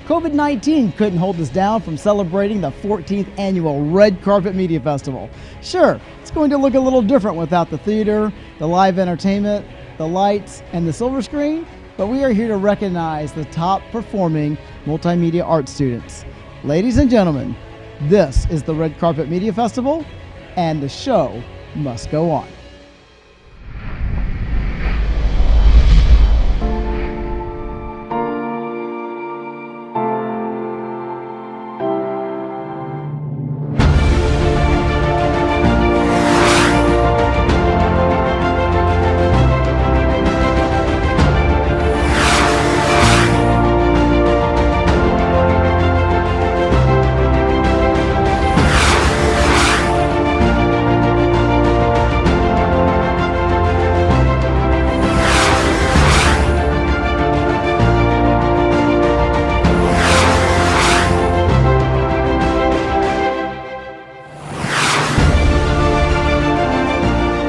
COVID-19 couldn't hold us down from celebrating the 14th annual Red Carpet Media Festival. Sure, it's going to look a little different without the theater, the live entertainment, the lights, and the silver screen, but we are here to recognize the top performing multimedia art students. Ladies and gentlemen, this is the Red Carpet Media Festival, and the show must go on.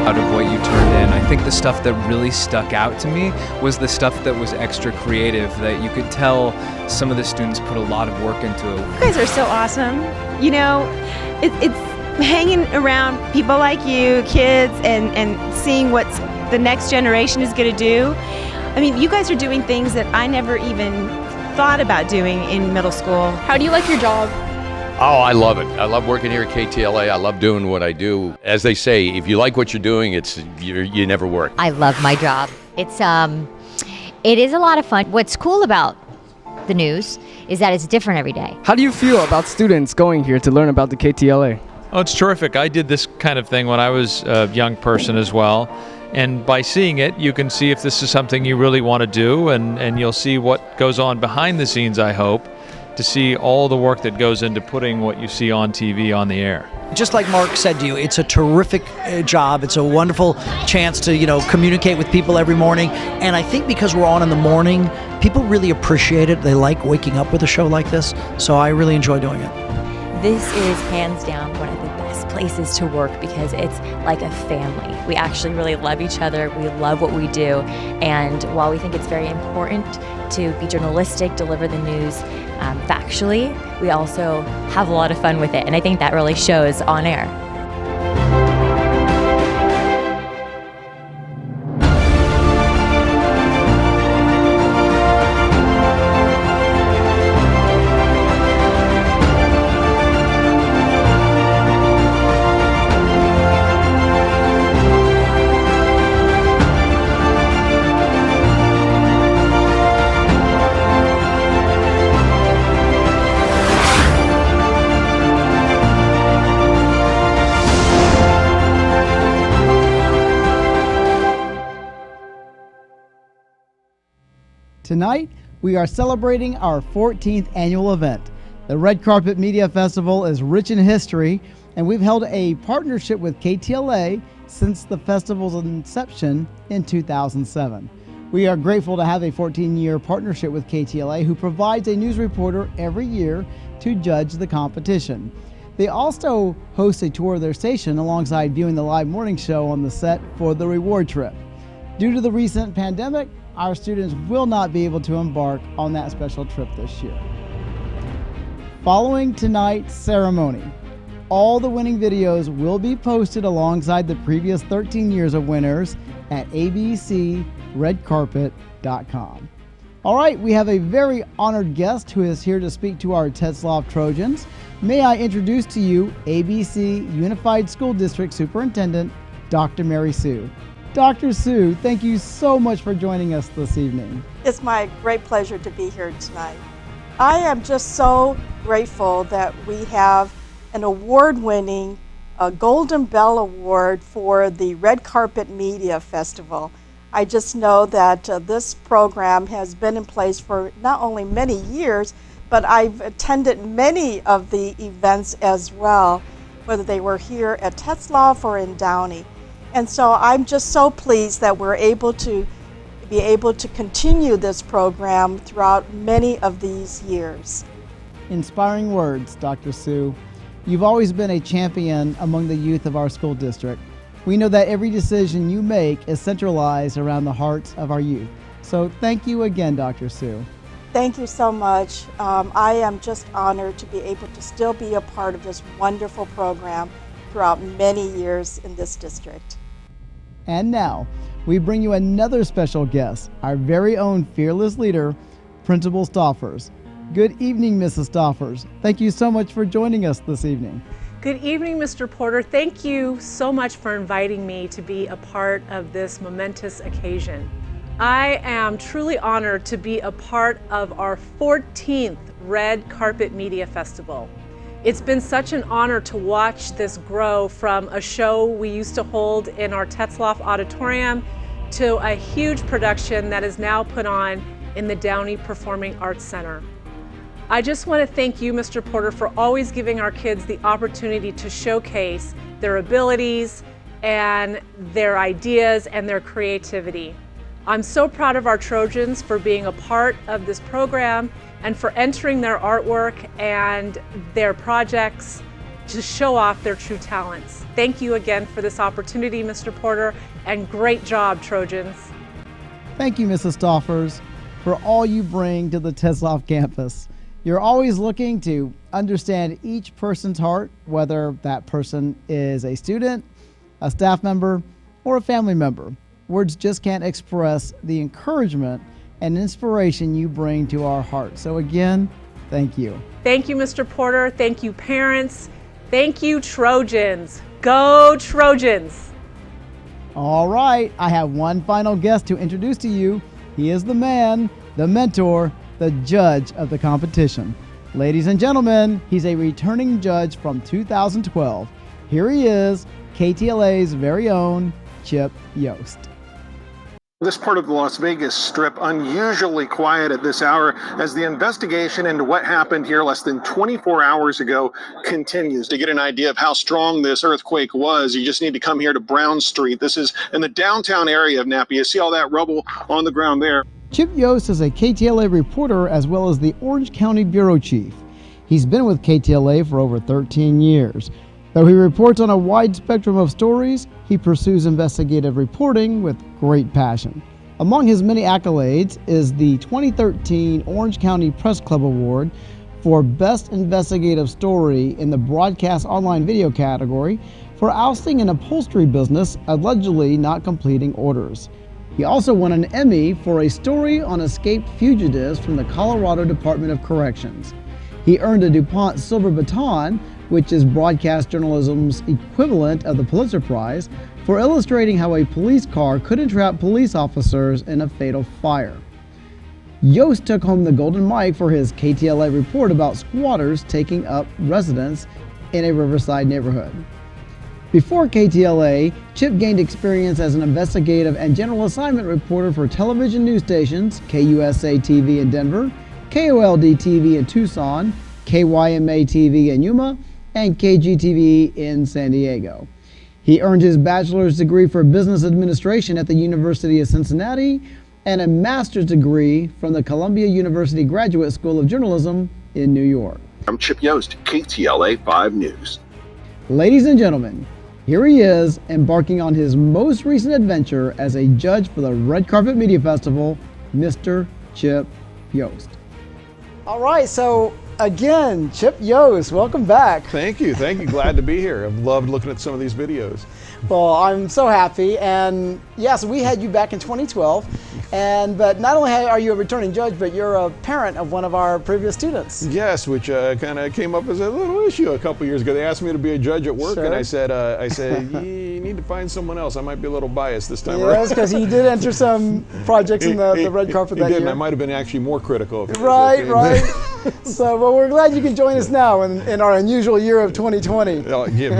Out of what you turned in. I think the stuff that really stuck out to me was the stuff that was extra creative, that you could tell some of the students put a lot of work into it. You guys are so awesome. You know, it's hanging around people like you, kids, and seeing what the next generation is going to do. I mean, you guys are doing things that I never even thought about doing in middle school. How do you like your job? Oh, I love it. I love working here at KTLA. I love doing what I do. As they say, if you like what you're doing, you never work. I love my job. It is a lot of fun. What's cool about the news is that it's different every day. How do you feel about students going here to learn about the KTLA? Oh, it's terrific. I did this kind of thing when I was a young person as well. And by seeing it, you can see if this is something you really want to do, and you'll see what goes on behind the scenes, I hope, to see all the work that goes into putting what you see on TV on the air. Just like Mark said to you, it's a terrific job. It's a wonderful chance to, communicate with people every morning. And I think because we're on in the morning, people really appreciate it. They like waking up with a show like this. So I really enjoy doing it. This is hands down one of the best places to work because it's like a family. We actually really love each other. We love what we do. And while we think it's very important to be journalistic, deliver the news factually, we also have a lot of fun with it. And I think that really shows on air. Tonight, we are celebrating our 14th annual event. The Red Carpet Media Festival is rich in history, and we've held a partnership with KTLA since the festival's inception in 2007. We are grateful to have a 14-year partnership with KTLA, who provides a news reporter every year to judge the competition. They also host a tour of their station alongside viewing the live morning show on the set for the reward trip. Due to the recent pandemic, our students will not be able to embark on that special trip this year. Following tonight's ceremony, all the winning videos will be posted alongside the previous 13 years of winners at abcredcarpet.com. All right, we have a very honored guest who is here to speak to our Tetzlaff Trojans. May I introduce to you ABC Unified School District Superintendent, Dr. Mary Sue. Dr. Sue, thank you so much for joining us this evening. It's my great pleasure to be here tonight. I am just so grateful that we have an award-winning Golden Bell Award for the Red Carpet Media Festival. I just know that this program has been in place for not only many years, but I've attended many of the events as well, whether they were here at Tetzlaff or in Downey. And so I'm just so pleased that we're able to continue this program throughout many of these years. Inspiring words, Dr. Sue. You've always been a champion among the youth of our school district. We know that every decision you make is centralized around the hearts of our youth. So thank you again, Dr. Sue. Thank you so much. I am just honored to be able to still be a part of this wonderful program throughout many years in this district. And now, we bring you another special guest, our very own fearless leader, Principal Stoffers. Good evening, Mrs. Stoffers. Thank you so much for joining us this evening. Good evening, Mr. Porter. Thank you so much for inviting me to be a part of this momentous occasion. I am truly honored to be a part of our 14th Red Carpet Media Festival. It's been such an honor to watch this grow from a show we used to hold in our Tetzlaff auditorium to a huge production that is now put on in the Downey Performing Arts Center. I just want to thank you, Mr. Porter, for always giving our kids the opportunity to showcase their abilities and their ideas and their creativity. I'm so proud of our Trojans for being a part of this program and for entering their artwork and their projects to show off their true talents. Thank you again for this opportunity, Mr. Porter, and great job, Trojans. Thank you, Mrs. Stoffers, for all you bring to the Tetzlaff campus. You're always looking to understand each person's heart, whether that person is a student, a staff member, or a family member. Words just can't express the encouragement and inspiration you bring to our hearts. So again, thank you. Thank you, Mr. Porter. Thank you, parents. Thank you, Trojans. Go Trojans! All right, I have one final guest to introduce to you. He is the man, the mentor, the judge of the competition. Ladies and gentlemen, he's a returning judge from 2012. Here he is, KTLA's very own Chip Yost. This part of the Las Vegas Strip unusually quiet at this hour as the investigation into what happened here less than 24 hours ago continues. To get an idea of how strong this earthquake was, you just need to come here to Brown Street. This is in the downtown area of Napa. You see all that rubble on the ground there. Chip Yost is a KTLA reporter as well as the Orange County Bureau Chief. He's been with KTLA for over 13 years. Though he reports on a wide spectrum of stories, he pursues investigative reporting with great passion. Among his many accolades is the 2013 Orange County Press Club Award for Best Investigative Story in the Broadcast Online Video category for ousting an upholstery business allegedly not completing orders. He also won an Emmy for a story on escaped fugitives from the Colorado Department of Corrections. He earned a DuPont Silver Baton, which is broadcast journalism's equivalent of the Pulitzer Prize, for illustrating how a police car could entrap police officers in a fatal fire. Yost took home the Golden Mike for his KTLA report about squatters taking up residence in a Riverside neighborhood. Before KTLA, Chip gained experience as an investigative and general assignment reporter for television news stations KUSA TV in Denver, KOLD TV in Tucson, KYMA TV in Yuma, and KGTV in San Diego. He earned his bachelor's degree for business administration at the University of Cincinnati and a master's degree from the Columbia University Graduate School of Journalism in New York. I'm Chip Yost, KTLA 5 News. Ladies and gentlemen, here he is embarking on his most recent adventure as a judge for the Red Carpet Media Festival, Mr. Chip Yost. All right, so again, Chip Yost, welcome back. Thank you. Glad to be here. I've loved looking at some of these videos. Well, I'm so happy. And yes, we had you back in 2012. But not only are you a returning judge, but you're a parent of one of our previous students. Yes, which kind of came up as a little issue a couple years ago. They asked me to be a judge at work, Sure. and I said, you need to find someone else. I might be a little biased this time Yes, because he did enter some projects in the red carpet that he did, year. and I might have been actually more critical. Right. So, well, we're glad you can join us now in our unusual year of 2020. Oh, yeah,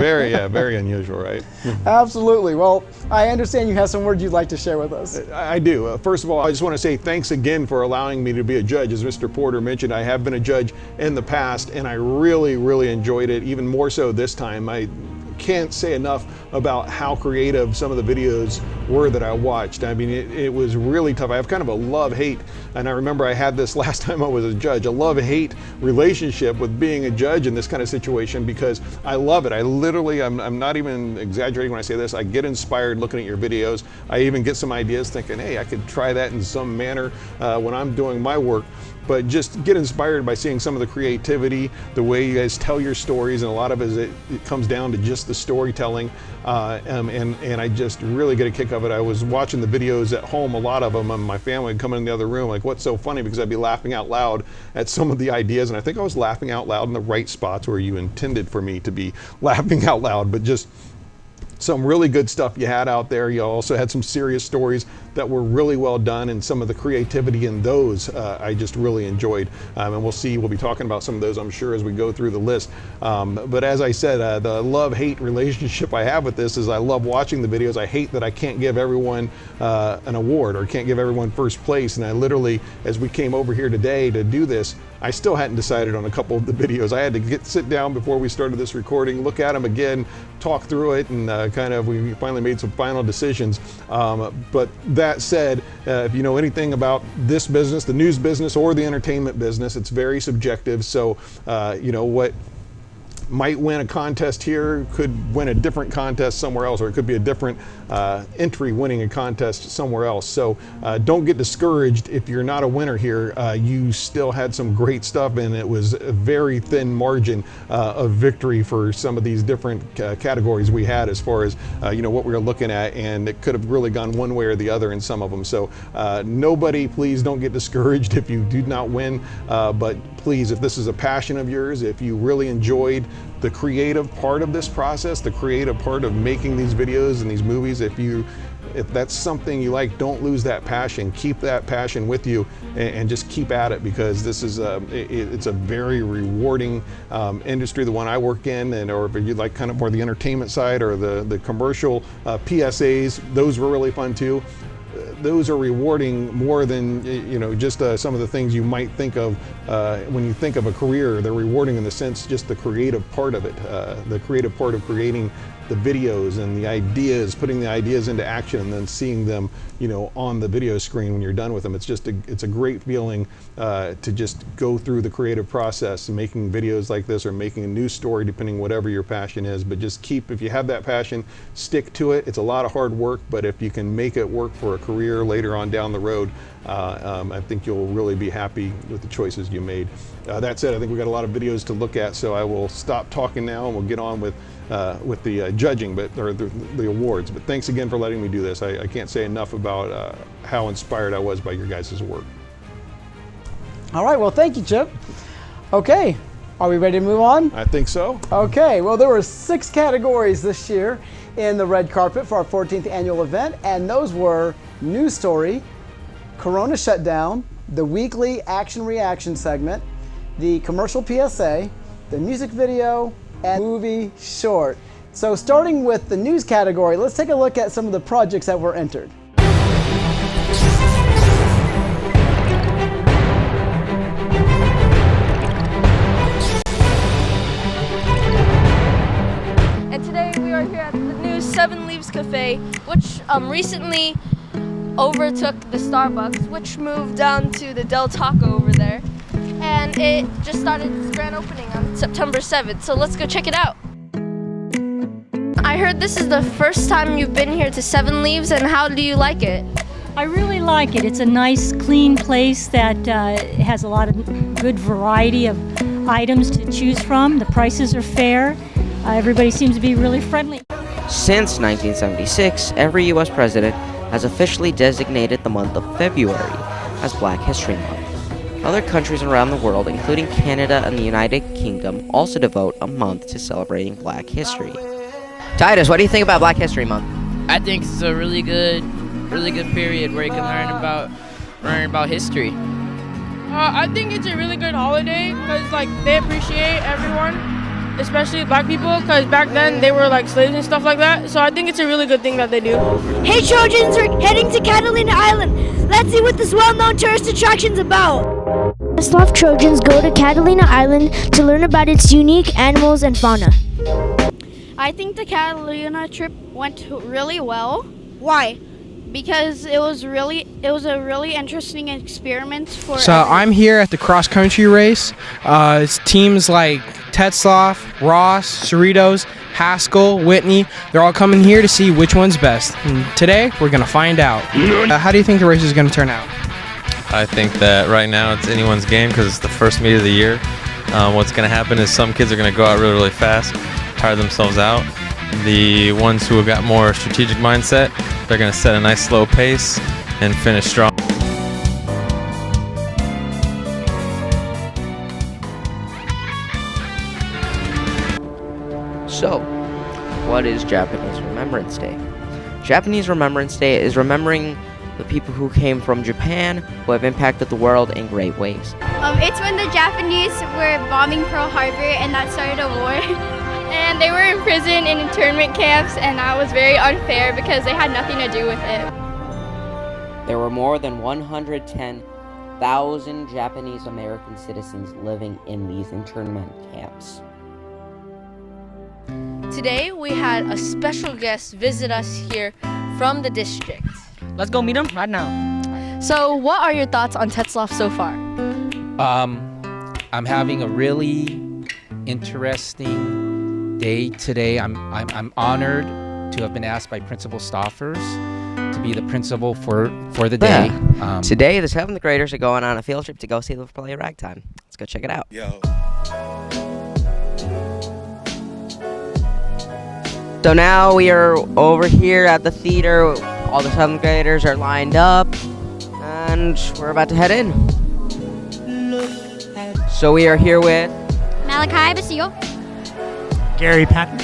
very unusual, right? Absolutely. Well, I understand you have some words you'd like to share with us. I do. First of all, I just want to say thanks again for allowing me to be a judge. As Mr. Porter mentioned, I have been a judge in the past, and I really enjoyed it, even more so this time. I can't say enough about how creative some of the videos were that I watched. I mean, it was really tough. I have kind of a love-hate, and I remember I had this last time I was a judge, a love-hate relationship with being a judge in this kind of situation, because I love it. I'm not even exaggerating when I say this. I get inspired looking at your videos. I even get some ideas thinking, hey, I could try that in some manner when I'm doing my work. but just get inspired by seeing some of the creativity, the way you guys tell your stories, and a lot of it comes down to just the storytelling, and I just really get a kick of it. I was watching the videos at home, a lot of them, and my family would come in the other room like, what's so funny, because I'd be laughing out loud at some of the ideas, and I think I was laughing out loud in the right spots where you intended for me to be laughing out loud, but just some really good stuff you had out there. You also had some serious stories that were really well done, and some of the creativity in those I just really enjoyed. And we'll be talking about some of those, I'm sure, as we go through the list. But as I said, the love-hate relationship I have with this is I love watching the videos. I hate that I can't give everyone an award or can't give everyone first place. And I literally, as we came over here today to do this, I still hadn't decided on a couple of the videos. I had to sit down before we started this recording, look at them again, talk through it, and we finally made some final decisions. But that said, if you know anything about this business, the news business or the entertainment business, it's very subjective. So what might win a contest here could win a different contest somewhere else, or it could be a different entry winning a contest somewhere else. So don't get discouraged if you're not a winner here. You still had some great stuff, and it was a very thin margin of victory for some of these different categories we had as far as what we were looking at, and it could have really gone one way or the other in some of them. So nobody, please don't get discouraged if you do not win, but please, if this is a passion of yours, if you really enjoyed the creative part of this process, the creative part of making these videos and these movies, if that's something you like, don't lose that passion. Keep that passion with you, and just keep at it, because this is it's a very rewarding industry, the one I work in, or if you like kind of more the entertainment side or the commercial PSAs, those were really fun too. Those are rewarding more than just some of the things you might think of when you think of a career. They're rewarding in the sense just the creative part of it, the creative part of creating the videos and the ideas, putting the ideas into action, and then seeing them on the video screen when you're done with them. It's a great feeling to just go through the creative process and making videos like this, or making a news story, depending whatever your passion is. But just if you have that passion, stick to it. It's a lot of hard work, but if you can make it work for a career later on down the road, I think you'll really be happy with the choices you made. That said, I think we've got a lot of videos to look at, so I will stop talking now and we'll get on with the judging, or the awards. But thanks again for letting me do this. I can't say enough about how inspired I was by your guys' work. All right, well, thank you, Chip. Okay, are we ready to move on? I think so. Okay, well, there were 6 categories this year in the red carpet for our 14th annual event, and those were news story, Corona shutdown, the weekly action reaction segment, the commercial PSA, the music video, and movie short. So starting with the news category, let's take a look at some of the projects that were entered. And today we are here at the new 7 Leaves Cafe, which recently overtook the Starbucks, which moved down to the Del Taco over there. And it just started its grand opening on September 7th, so let's go check it out. I heard this is the first time you've been here to 7 Leaves, and how do you like it? I really like it. It's a nice, clean place that has a lot of good variety of items to choose from. The prices are fair. Everybody seems to be really friendly. Since 1976, every U.S. president has officially designated the month of February as Black History Month. Other countries around the world, including Canada and the United Kingdom, also devote a month to celebrating Black history. Titus, what do you think about Black History Month? I think it's a really good period where you can learn about history. I think it's a really good holiday because they appreciate everyone, especially Black people, because back then they were slaves and stuff like that. So I think it's a really good thing that they do. Hey Trojans, we're heading to Catalina Island. Let's see what this well-known tourist attraction's about. Tetzlaff Trojans go to Catalina Island to learn about its unique animals and fauna. I think the Catalina trip went really well. Why? Because it was a really interesting experiment for So everyone. I'm here at the cross-country race. It's teams like Tetzlaff, Ross, Cerritos, Haskell, Whitney. They're all coming here to see which one's best. And today, we're going to find out. How do you think the race is going to turn out? I think that right now it's anyone's game because it's the first meet of the year. What's going to happen is some kids are going to go out really, really fast, tire themselves out. The ones who have got more strategic mindset, they're going to set a nice slow pace and finish strong. So, what is Japanese Remembrance Day? Japanese Remembrance Day is remembering the people who came from Japan who have impacted the world in great ways. It's when the Japanese were bombing Pearl Harbor and that started a war. And they were in prison in internment camps, and that was very unfair because they had nothing to do with it. There were more than 110,000 Japanese American citizens living in these internment camps. Today we had a special guest visit us here from the district. Let's go meet him right now. So what are your thoughts on Tetzlaff so far? I'm having a really interesting day today. I'm honored to have been asked by Principal Stoffers to be the principal for the day. Yeah. Today, the 7th graders are going on a field trip to go see the play Ragtime. Let's go check it out. Yo. So now we are over here at the theater. All the 7th graders are lined up, and we're about to head in. So we are here with Malachi Basile. Gary Packard.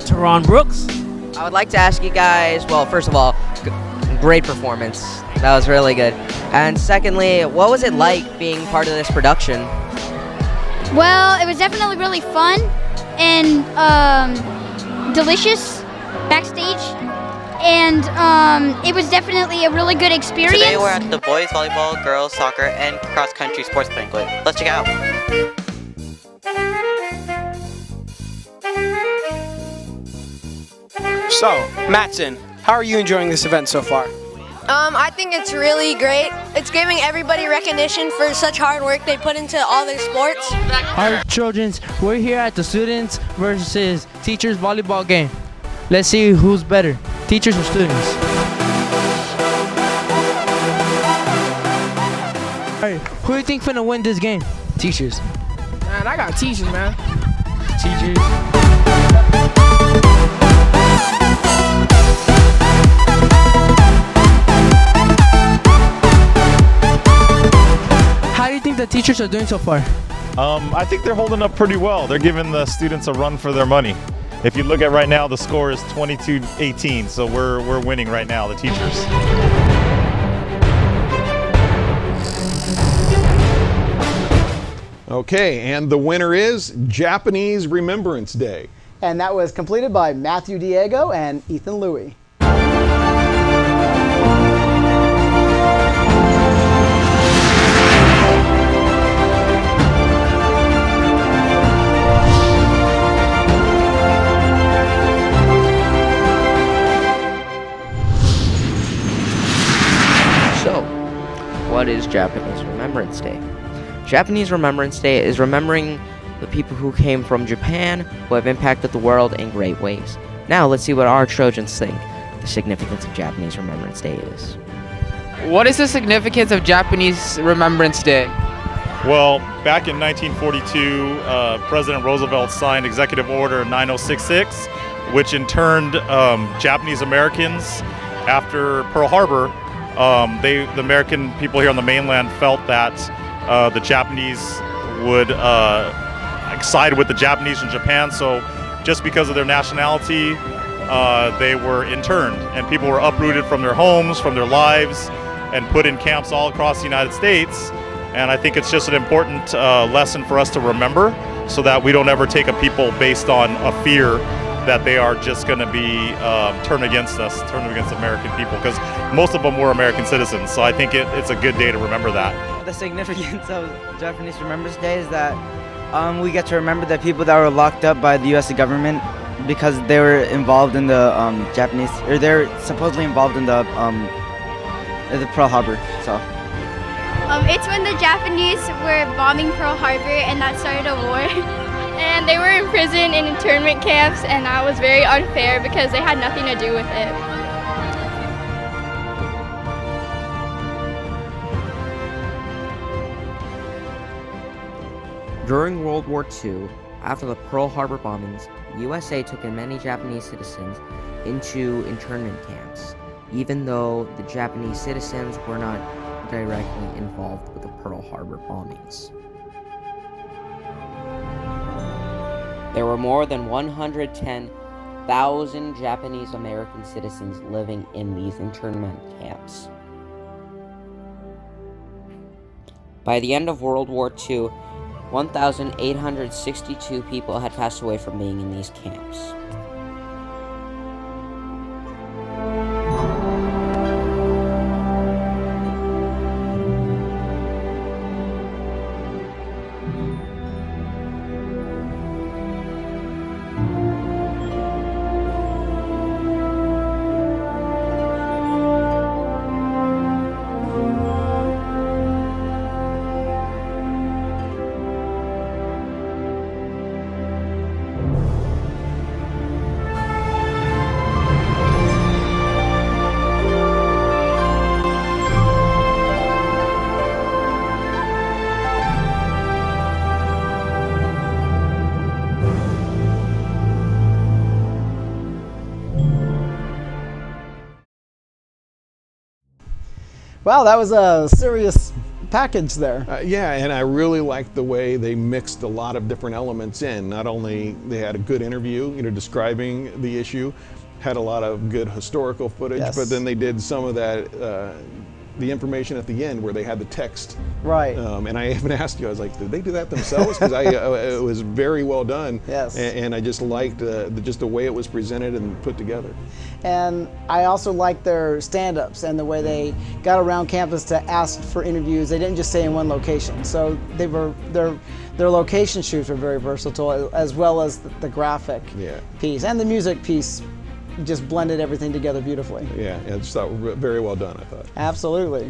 Teron Brooks. I would like to ask you guys, well, first of all, great performance. That was really good. And secondly, what was it like being part of this production? Well, it was definitely really fun and delicious backstage. And it was definitely a really good experience. Today we're at the boys volleyball, girls soccer, and cross country sports banquet. Let's check it out. So, Mattson, how are you enjoying this event so far? I think it's really great. It's giving everybody recognition for such hard work they put into all their sports. Our children's, we're here at the students versus teachers volleyball game. Let's see who's better, teachers or students. Hey, who do you think finna win this game? Teachers. Man, I got teachers, man. Teachers. How do you think the teachers are doing so far? I think they're holding up pretty well. They're giving the students a run for their money. If you look at right now, the score is 22-18, so we're winning right now, the teachers. Okay, and the winner is Japanese Remembrance Day. And that was completed by Matthew Diego and Ethan Louie. So, what is Japanese Remembrance Day? Japanese Remembrance Day is remembering the people who came from Japan who have impacted the world in great ways. Now let's see what our Trojans think the significance of Japanese Remembrance Day is. What is the significance of Japanese Remembrance Day? Well, back in 1942, President Roosevelt signed Executive Order 9066, which interned Japanese Americans after Pearl Harbor. The American people here on the mainland felt that the Japanese would side with the Japanese in Japan, so just because of their nationality, they were interned, and people were uprooted from their homes, from their lives, and put in camps all across the United States. And I think it's just an important lesson for us to remember, so that we don't ever take a people based on a fear that they are just going to be turned against us, turned against American people, because most of them were American citizens. So I think it's a good day to remember that. The significance of Japanese Remembrance Day is that we get to remember the people that were locked up by the U.S. government because they were involved in the Japanese, or they're supposedly involved in the Pearl Harbor. So. It's when the Japanese were bombing Pearl Harbor and that started a war. And they were in prison in internment camps, and that was very unfair because they had nothing to do with it. During World War II, after the Pearl Harbor bombings, the USA took in many Japanese citizens into internment camps, even though the Japanese citizens were not directly involved with the Pearl Harbor bombings. There were more than 110,000 Japanese American citizens living in these internment camps. By the end of World War II, 1,862 people had passed away from being in these camps. Wow, that was a serious package there. Yeah, and I really liked the way they mixed a lot of different elements in. Not only they had a good interview, describing the issue, had a lot of good historical footage, Yes. but then they did some of that, the information at the end where they had the text. Right. And I even asked you, I was like, did they do that themselves? Because it was very well done. Yes. And I just liked just the way it was presented and put together. And I also liked their stand-ups and the way they got around campus to ask for interviews. They didn't just stay in one location. So they were their location shoots were very versatile, as well as the graphic piece and the music piece. Just blended everything together beautifully. Yeah, I just thought very well done, I thought. Absolutely.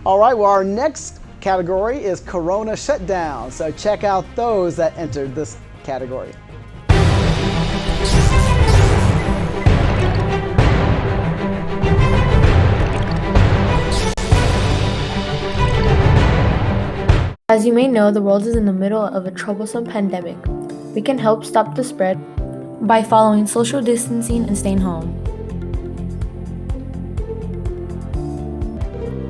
All right, well, our next category is Corona Shutdown. So check out those that entered this category. As you may know, the world is in the middle of a troublesome pandemic. We can help stop the spread by following social distancing and staying home.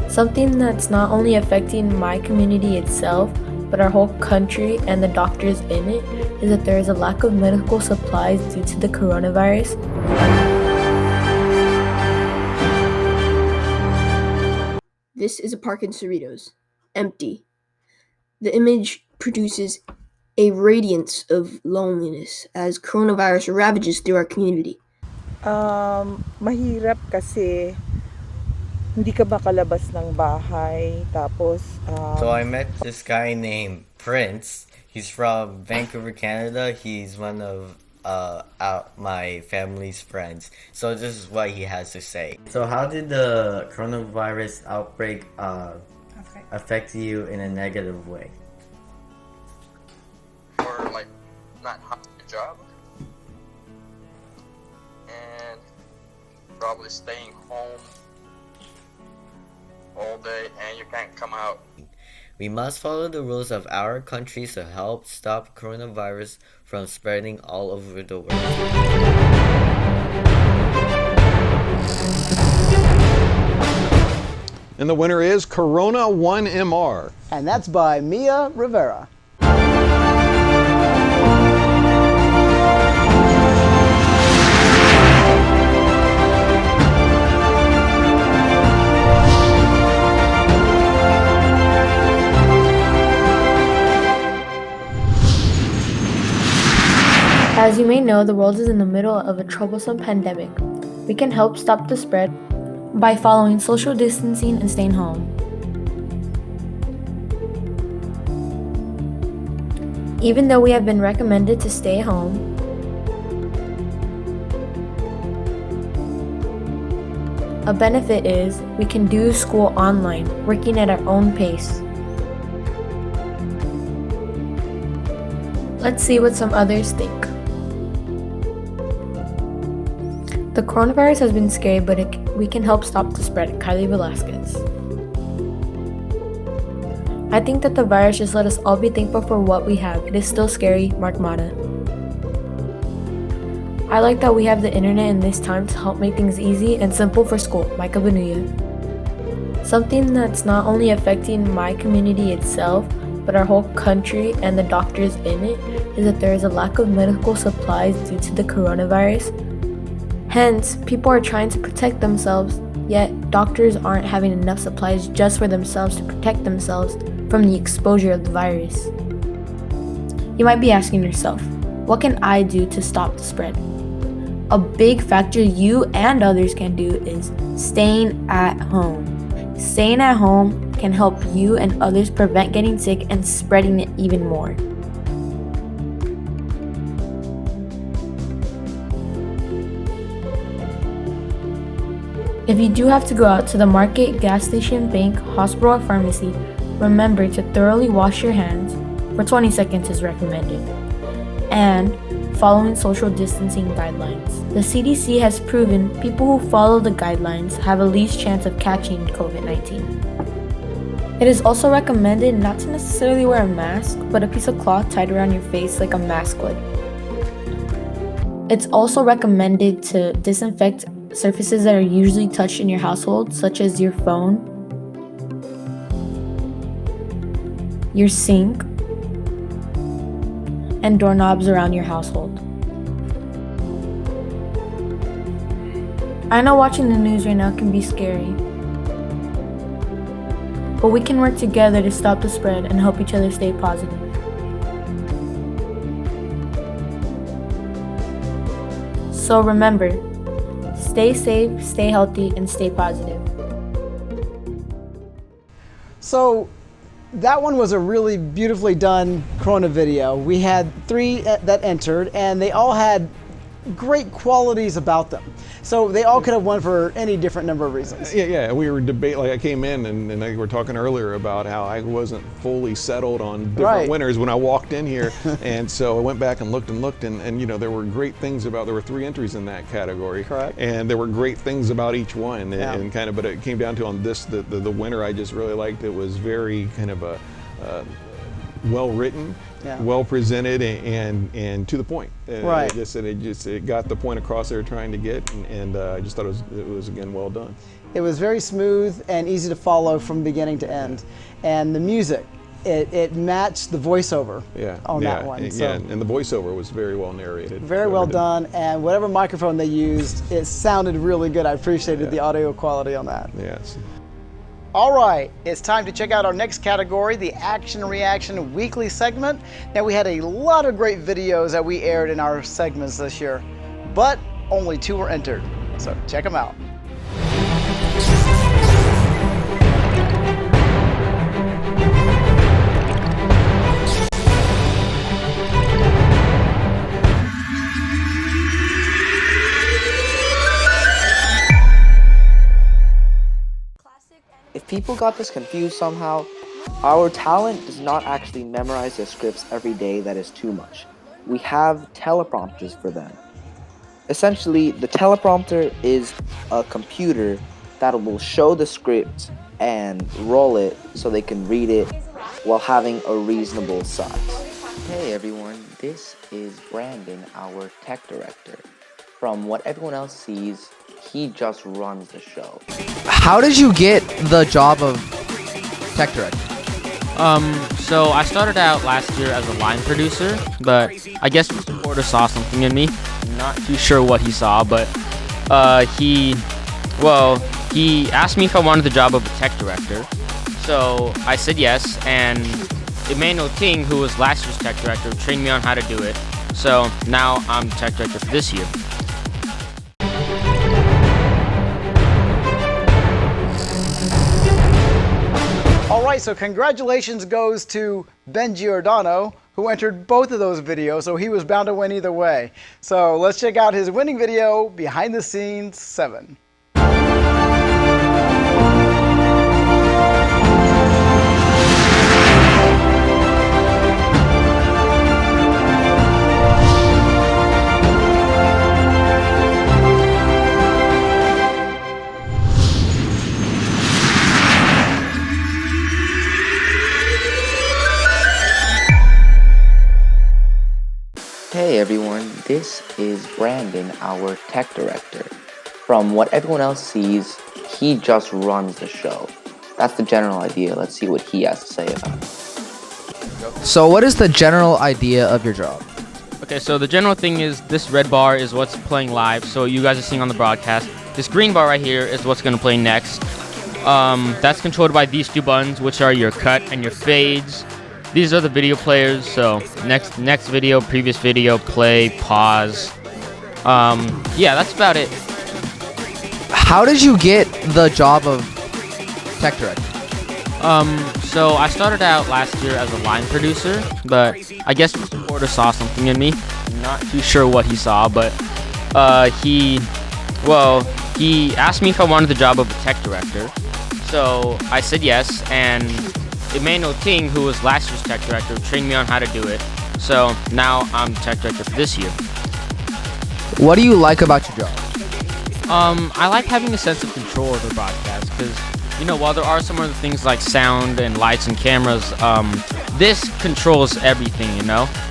Something that's not only affecting my community itself, but our whole country and the doctors in it, is that there is a lack of medical supplies due to the coronavirus. This is a park in Cerritos, empty. The image produces a radiance of loneliness as coronavirus ravages through our community. Mahirap kasi hindi ka makalabas ng bahay, tapos So I met this guy named Prince. He's from Vancouver, Canada. He's one of my family's friends. So this is what he has to say. So how did the coronavirus outbreak affect you in a negative way? Or like not having a job and probably staying home all day and you can't come out. We must follow the rules of our country to help stop coronavirus from spreading all over the world. And the winner is Corona 1MR. And that's by Mia Rivera. As you may know, the world is in the middle of a troublesome pandemic. We can help stop the spread by following social distancing and staying home. Even though we have been recommended to stay home, a benefit is we can do school online, working at our own pace. Let's see what some others think. The coronavirus has been scary, but we can help stop the spread. Kylie Velasquez. I think that the virus just let us all be thankful for what we have. It is still scary, Mark Mata. I like that we have the internet in this time to help make things easy and simple for school, Micah Benuya. Something that's not only affecting my community itself, but our whole country and the doctors in it, is that there is a lack of medical supplies due to the coronavirus. Hence, people are trying to protect themselves, yet doctors aren't having enough supplies just for themselves to protect themselves from the exposure of the virus. You might be asking yourself, what can I do to stop the spread? A big factor you and others can do is staying at home. Staying at home can help you and others prevent getting sick and spreading it even more. If you do have to go out to the market, gas station, bank, hospital, or pharmacy, remember to thoroughly wash your hands, for 20 seconds is recommended, and following social distancing guidelines. The CDC has proven people who follow the guidelines have a least chance of catching COVID-19. It is also recommended not to necessarily wear a mask, but a piece of cloth tied around your face like a mask would. It's also recommended to disinfect surfaces that are usually touched in your household, such as your phone, your sink, and doorknobs around your household. I know watching the news right now can be scary, but we can work together to stop the spread and help each other stay positive. So remember, stay safe, stay healthy, and stay positive. So that one was a really beautifully done Corona video. We had 3 that entered, and they all had great qualities about them. So they all could have won for any different number of reasons. Yeah, we were debating, like I came in and we were talking earlier about how I wasn't fully settled on different winners when I walked in here. And so I went back and looked and you know, there were great things about, there were 3 entries in that category. Correct. And there were great things about each one. And kind of, but it came down to on this, the winner I just really liked. It was very kind of a, well written, well presented, and to the point. It got the point across they were trying to get, and I just thought it was again well done. It was very smooth and easy to follow from beginning to end, and the music, it matched the voiceover on that one. So. And the voiceover was very well narrated. Very well done, and whatever microphone they used, it sounded really good. I appreciated the audio quality on that. Yes. All right, it's time to check out our next category, the Action Reaction Weekly segment. Now, we had a lot of great videos that we aired in our segments this year, but only 2 were entered, so check them out. If people got this confused somehow, our talent does not actually memorize the scripts every day. That is too much. We have teleprompters for them. Essentially, the teleprompter is a computer that will show the script and roll it so they can read it while having a reasonable size. Hey everyone, this is Brandon, our tech director. From what everyone else sees, he just runs the show. How did you get the job of tech director? So I started out last year as a line producer, but I guess Mr. Porter saw something in me. I'm not too sure what he saw, but he asked me if I wanted the job of a tech director. So I said yes, and Emmanuel Ting, who was last year's tech director, trained me on how to do it. So now I'm tech director for this year. All right, so congratulations goes to Ben Giordano, who entered both of those videos, so he was bound to win either way. So let's check out his winning video, Behind the Scenes 7. Hey everyone, this is Brandon, our tech director. From what everyone else sees, he just runs the show. That's the general idea. Let's see what he has to say about it. So what is the general idea of your job? Okay, so the general thing is this red bar is what's playing live, so you guys are seeing on the broadcast. This green bar right here is what's going to play next. That's controlled by these two buttons, which are your cut and your fades. These are the video players, so next video, previous video, play, pause. Yeah, that's about it. How did you get the job of tech director? So I started out last year as a line producer, but I guess Mr. Porter saw something in me. I'm not too sure what he saw, but he asked me if I wanted the job of a tech director. So I said yes, and Emmanuel Ting, who was last year's tech director, trained me on how to do it. So now I'm tech director for this year. What do you like about your job? I like having a sense of control over the broadcast, because while there are some other things like sound and lights and cameras, this controls everything,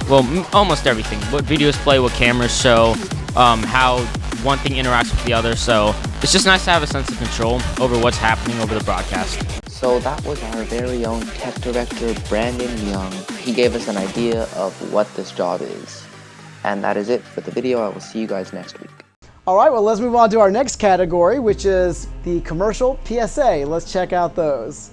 Well, almost everything. What videos play, what cameras show, how one thing interacts with the other. So it's just nice to have a sense of control over what's happening over the broadcast. So that was our very own tech director, Brandon Young. He gave us an idea of what this job is. And that is it for the video. I will see you guys next week. All right, well, let's move on to our next category, which is the commercial PSA. Let's check out those.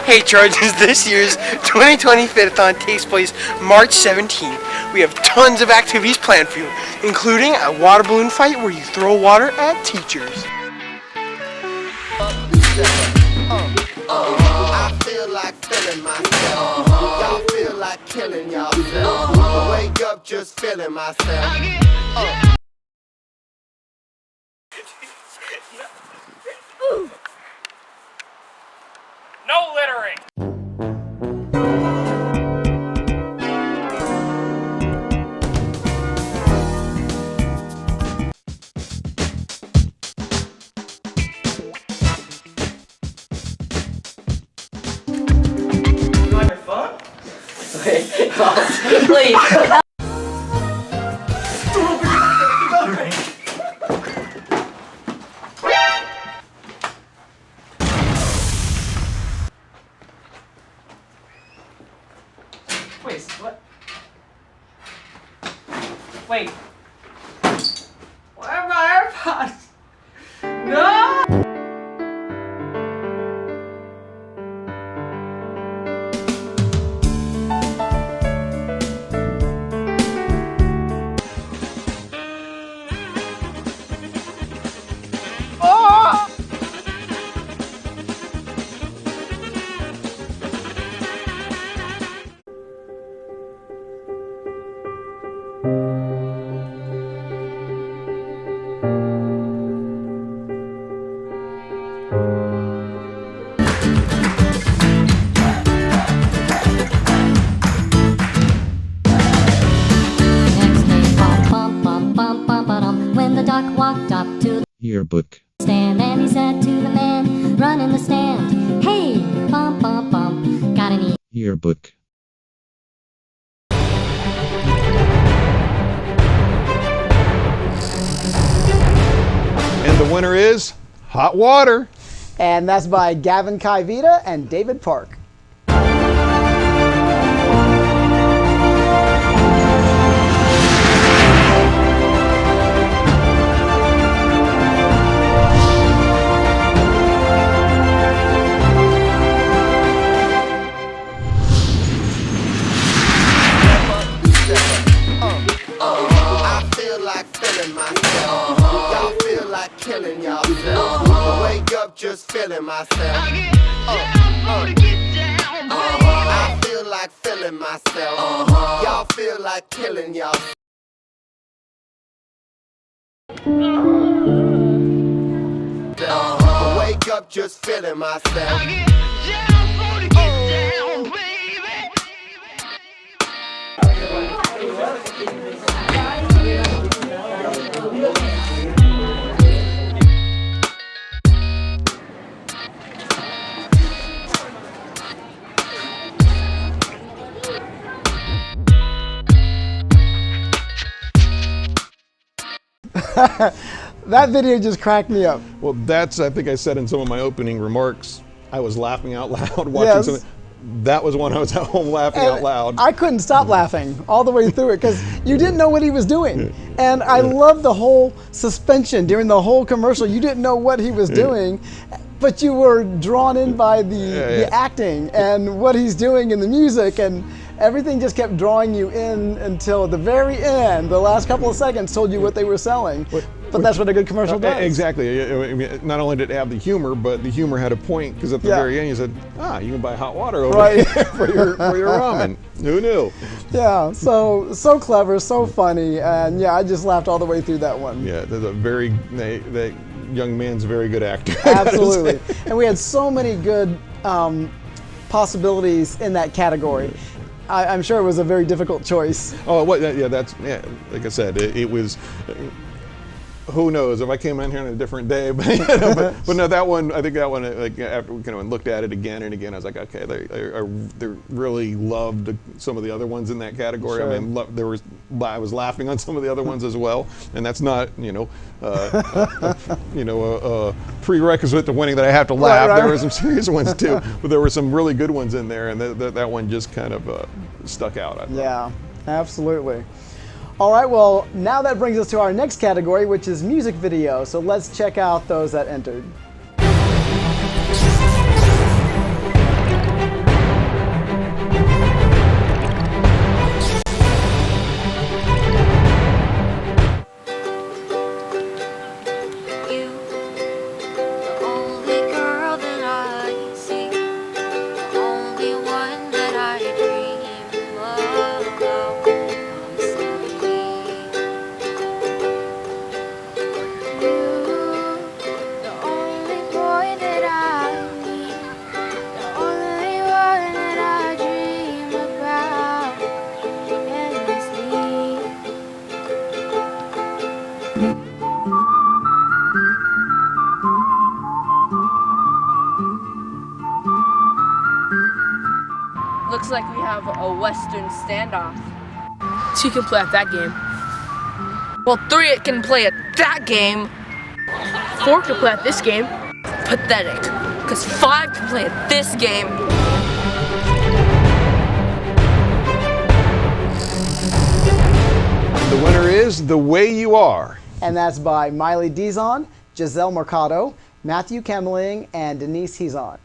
Hey Trojans, this year's 2020 Fit-a-thon takes place March 17th. We have tons of activities planned for you, including a water balloon fight where you throw water at teachers. I feel like feeling myself. Y'all feel like killing yourself. Wake up just feeling myself. No littering! You on your phone? Please. Wait, what? Wait. Where are my AirPods? No! Oh! When the doc walked up to the Yearbook. stand and he said to the man running the stand, "Hey, bum bum bum, got any?" Yearbook. And the winner is Hot Water. And that's by Gavin Kaivita and David Park. I feel like feeling myself. Y'all feel like killing yourself. Wake up up just feeling myself. I feel like feeling myself. Y'all feel like killing y'all. Wake up just feeling myself. That video just cracked me up. Well, that's, I think I said in some of my opening remarks, I was laughing out loud watching Yes. something. That was when I was at home laughing out loud. I couldn't stop laughing all the way through it because you didn't know what he was doing. And I love the whole suspension during the whole commercial. You didn't know what he was doing, but you were drawn in by the acting and what he's doing in the music, and everything just kept drawing you in until the very end. The last couple of seconds told you what they were selling. But that's what a good commercial does. Exactly. I mean, not only did it have the humor, but the humor had a point, because at the very end you said, you can buy hot water over here for your ramen. Who knew? Yeah, so clever, so funny, and yeah, I just laughed all the way through that one. Yeah, that young man's a very good actor. Absolutely. And we had so many good possibilities in that category. I'm sure it was a very difficult choice. Oh, like I said, it was. Who knows if I came in here on a different day, but no, that one, I think that one, like after we kind of looked at it again and again, I was like, okay, they really loved some of the other ones in that category. Sure. I mean, I was laughing on some of the other ones as well, and that's not a prerequisite to winning that I have to laugh. Right. There were some serious ones too, but there were some really good ones in there, and that one just kind of stuck out, I thought. Yeah, absolutely. All right, well, now that brings us to our next category, which is music video. So let's check out those that entered. Looks like we have a Western standoff. 2 can play at that game. Well, 3 can play at that game. 4 can play at this game. Pathetic, because 5 can play at this game. The winner is The Way You Are. And that's by Miley Dizon, Giselle Mercado, Matthew Kemling, and Denise Hezon.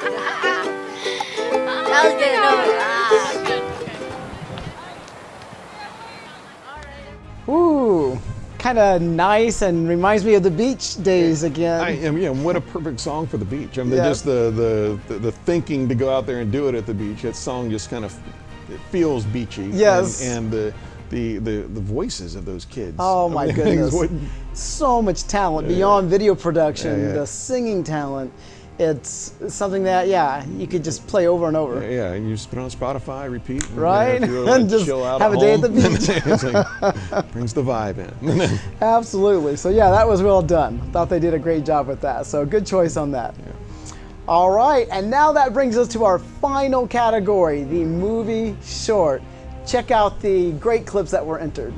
That was good. No. Ooh, kind of nice and reminds me of the beach days again. What a perfect song for the beach. I mean, Yeah. just the thinking to go out there and do it at the beach. That song just kind of it feels beachy. Yes. And the voices of those kids. Oh I my mean, goodness. what- So much talent beyond video production, the singing talent. It's something that, you could just play over and over. Yeah, and you just put it on Spotify, repeat. And, Right? if you really And just chill out have at a day at home. the beach. It's like, brings the vibe in. Absolutely. So yeah, that was well done. Thought they did a great job with that. So good choice on that. All right, and now that brings us to our final category, the movie short. Check out the great clips that were entered.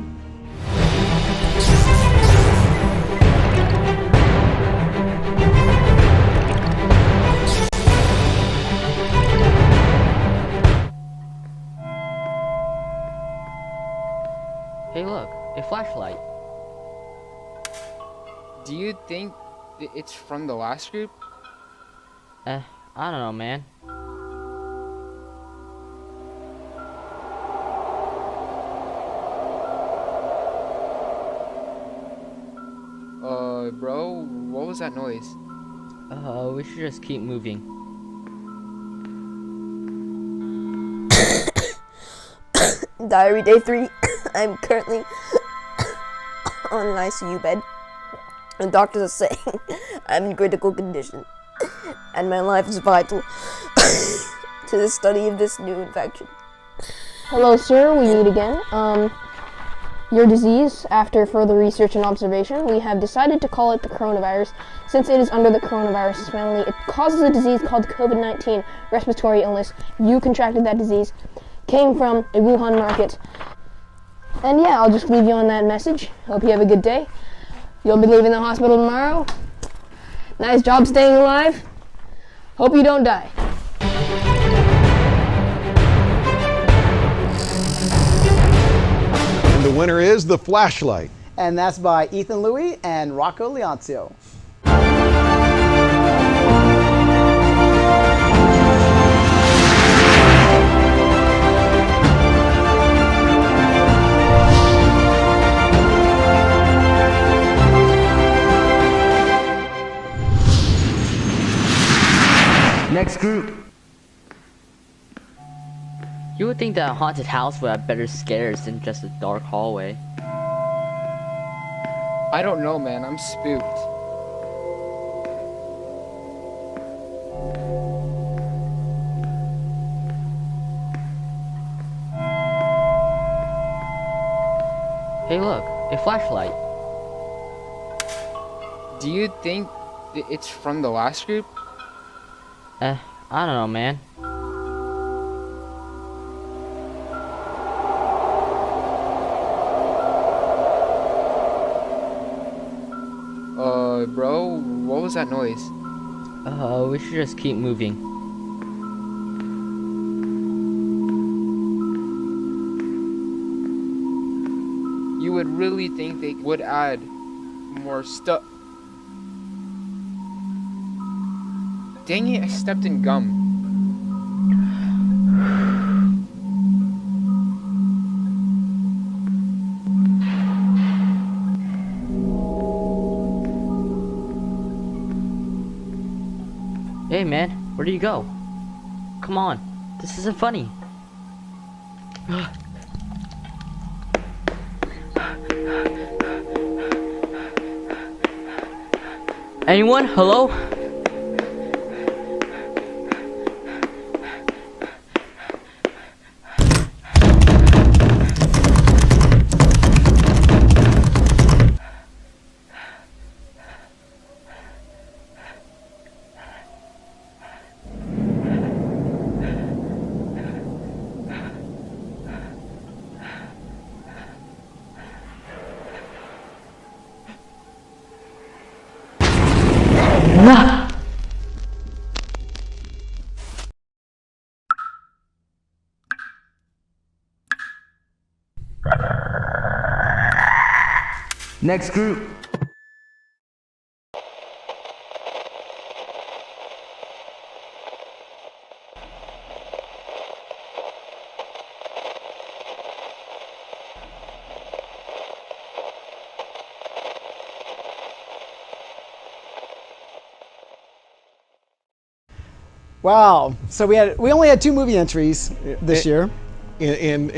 Hey look, a flashlight. Do you think it's from the last group? I don't know, man. Bro, what was that noise? We should just keep moving. Diary day 3. I'm currently on an ICU bed. The doctors are saying I'm in critical condition, and my life is vital to the study of this new infection. Hello, sir. We meet again. Your disease, after further research and observation, we have decided to call it the coronavirus, since it is under the coronavirus family. It causes a disease called COVID-19, respiratory illness. You contracted that disease, came from a Wuhan market. And yeah, I'll just leave you on that message. Hope you have a good day. You'll be leaving the hospital tomorrow. Nice job staying alive. Hope you don't die. And the winner is The Flashlight. And that's by Ethan Louie and Rocco Leoncio. Next group. You would think that a haunted house would have better scares than just a dark hallway. I don't know, man. I'm spooked. Hey look, a flashlight. Do you think it's from the last group? I don't know, man. Bro, what was that noise? We should just keep moving. You would really think they would add more stuff. Dang it, I stepped in gum. Hey man, where do you go? Come on, this isn't funny. Anyone? Hello? Next group. Wow. So we only had 2 movie entries this year. And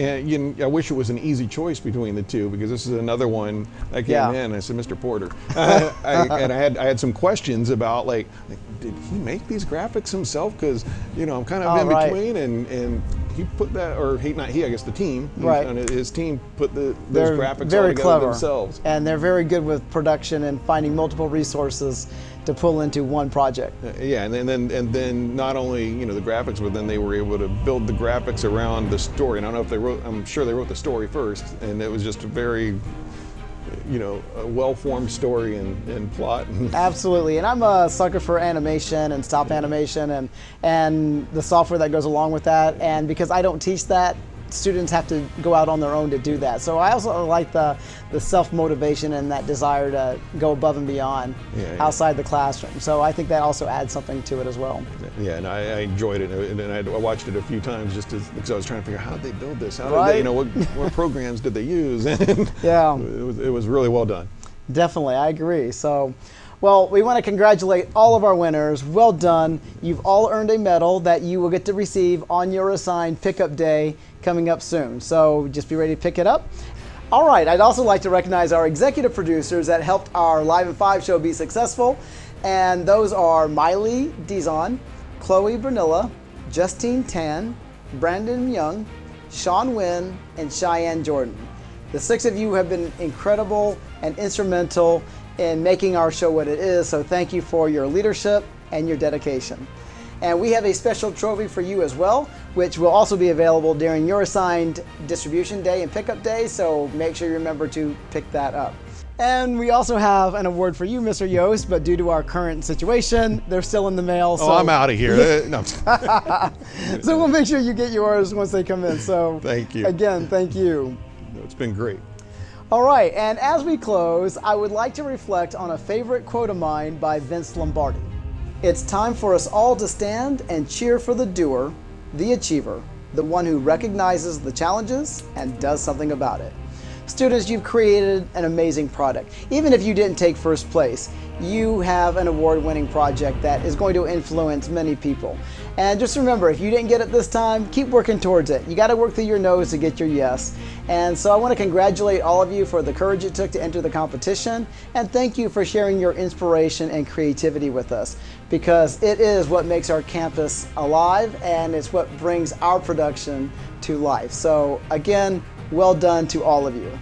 I wish it was an easy choice between the two, because this is another one that came in. I said, Mr. Porter, I had some questions about like, did he make these graphics himself? Because I'm kind of in between, and he put that, or not he, I guess the team, and his team put those graphics all together themselves. And they're very good with production and finding multiple resources to pull into one project. Yeah, and then not only the graphics, but then they were able to build the graphics around the story. And I don't know if they wrote. I'm sure they wrote the story first, and it was just a very, a well-formed story and plot. Absolutely, and I'm a sucker for animation and stop animation and the software that goes along with that. And because I don't teach that, students have to go out on their own to do that. So I also like the self-motivation and that desire to go above and beyond outside the classroom. So I think that also adds something to it as well. Yeah, and I enjoyed it, and I watched it a few times because I was trying to figure out how did they build this? How did they, what programs did they use? And yeah, it was really well done. Definitely, I agree. So, well, we want to congratulate all of our winners. Well done. You've all earned a medal that you will get to receive on your assigned pickup day coming up soon. So just be ready to pick it up. All right, I'd also like to recognize our executive producers that helped our Live at 5 show be successful. And those are Miley Dizon, Chloe Bernilla, Justine Tan, Brandon Young, Sean Wynn, and Cheyenne Jordan. The 6 of you have been incredible and instrumental in making our show what it is, so thank you for your leadership and your dedication. And we have a special trophy for you as well, which will also be available during your assigned distribution day and pickup day, so make sure you remember to pick that up. And we also have an award for you, Mr. Yost, but due to our current situation, they're still in the mail. So I'm out of here. No. So we'll make sure you get yours once they come in. So thank you. Again, thank you. It's been great. All right, and as we close, I would like to reflect on a favorite quote of mine by Vince Lombardi. It's time for us all to stand and cheer for the doer, the achiever, the one who recognizes the challenges and does something about it. Students, you've created an amazing product. Even if you didn't take first place, you have an award-winning project that is going to influence many people. And just remember, if you didn't get it this time, keep working towards it. You got to work through your nose to get your yes. And so I want to congratulate all of you for the courage it took to enter the competition, and thank you for sharing your inspiration and creativity with us, because it is what makes our campus alive, and it's what brings our production to life. So again, well done to all of you.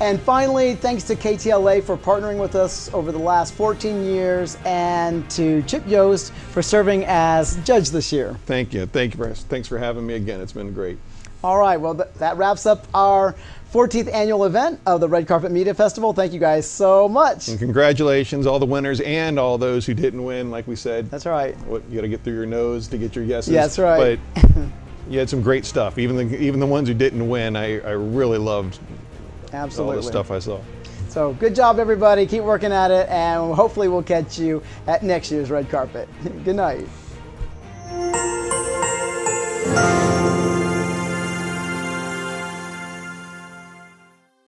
And finally, thanks to KTLA for partnering with us over the last 14 years, and to Chip Yost for serving as judge this year. Thank you. Thanks for having me again. It's been great. All right, well, that wraps up our 14th annual event of the Red Carpet Media Festival. Thank you guys so much. And congratulations, all the winners and all those who didn't win, like we said. That's right. You got to get through your nose to get your yeses. Yeah, that's right. But you had some great stuff. Even the ones who didn't win, I really loved. Absolutely. All the stuff I saw. So good job, everybody. Keep working at it, and hopefully we'll catch you at next year's Red Carpet. Good night.